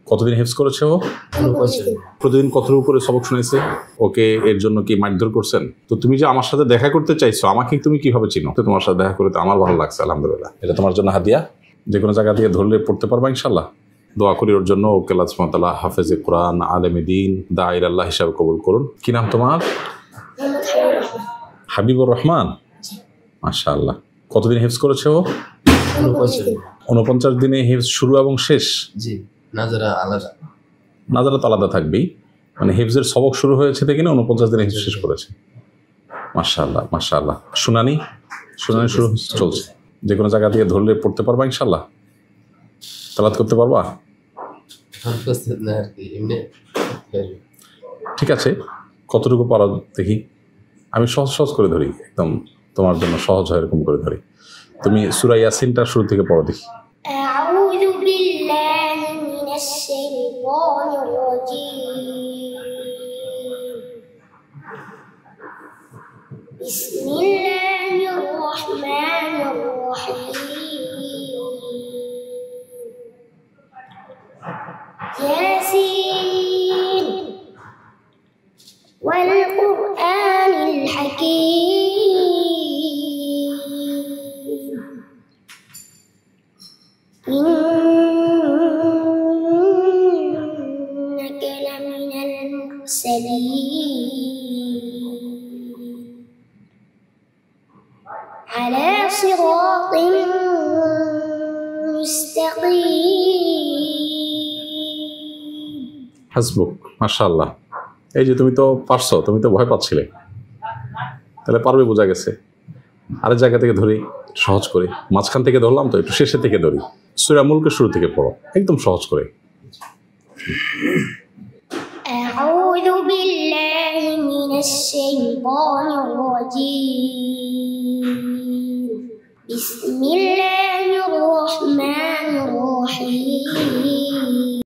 কতদিন হিফজ করেছে ও? প্রতিদিন কতটুকু করে সবক শুনেছে? ওকে এর জন্য কি মারধর করছেন? তো তুমি যে আমার সাথে দেখা করতে চাইছো, আমাকে তুমি কিভাবে চিনো? তো তোমার সাথে দেখা করে তো আমার ভালো লাগছে, আলহামদুলিল্লাহ। এটা তোমার জন্য হাদিয়া। যে কোনো জায়গা থেকে ধরলে পড়তে পারবা ইনশাল্লাহ। দোয়া করি ওর জন্য, ওকে আল্লাহ সুবহানাহু ওয়া তাআলা হাফেজে কোরআন, আলেমে দ্বীন, দাঈ আল্লাহ হিসাবে কবুল করুন। কি নাম তোমার? হাবিবুর রহমান। মাশাআল্লাহ। কতদিন হিফজ করেছে ও? 49 দিনে হিফজ শুরু এবং শেষ? জি। নাজারা আলাদা। নাজারা তো আলাদা থাকবেই, মানে হিফজের সবক শুরু হয়েছে থেকে 49 দিনে হিফজ শেষ করেছে। মাশাআল্লাহ মাশাআল্লাহ। শুনানি শুরু চলছে। যে কোনো জায়গা থেকে ধরলে পড়তে পারবা ইনশাল্লাহ? তেলাওয়াত করতে পারবা? ঠিক আছে, কতটুকু পারো দেখি। আমি সহজ করে ধরি, একদম তোমার জন্য সহজ হয় এরকম করে ধরি। তুমি সূরা ইয়াসিনটা শুরু থেকে পড়ো দেখি। আউযু বিল্লাহি মিনাশ শাইতানির রাজীম। বিসমিল্লাহির রহমানির রহিম। ইয়াসিন ওয়াল কুরআনিল হাকীম। ইন্নাকা লামিনাল মুরসালিন আলা সিরাতিন মুস্তাকিম। হাসবুক। মাশাআল্লাহ। এই যে তুমি তো পারছো, তুমি তো ভয় পাচ্ছিলে, তাহলে পারবে বোঝা গেছে। আরেক জায়গা থেকে ধরি সহজ করে, মাঝখান থেকে ধরলাম তো, একটু শেষের থেকে ধরি। সূরা মুলকের শুরু থেকে পড়ো, একদম সহজ করে। আউযু বিল্লাহি মিনাশ শাইতানির রাজীম। বিসমিল্লাহির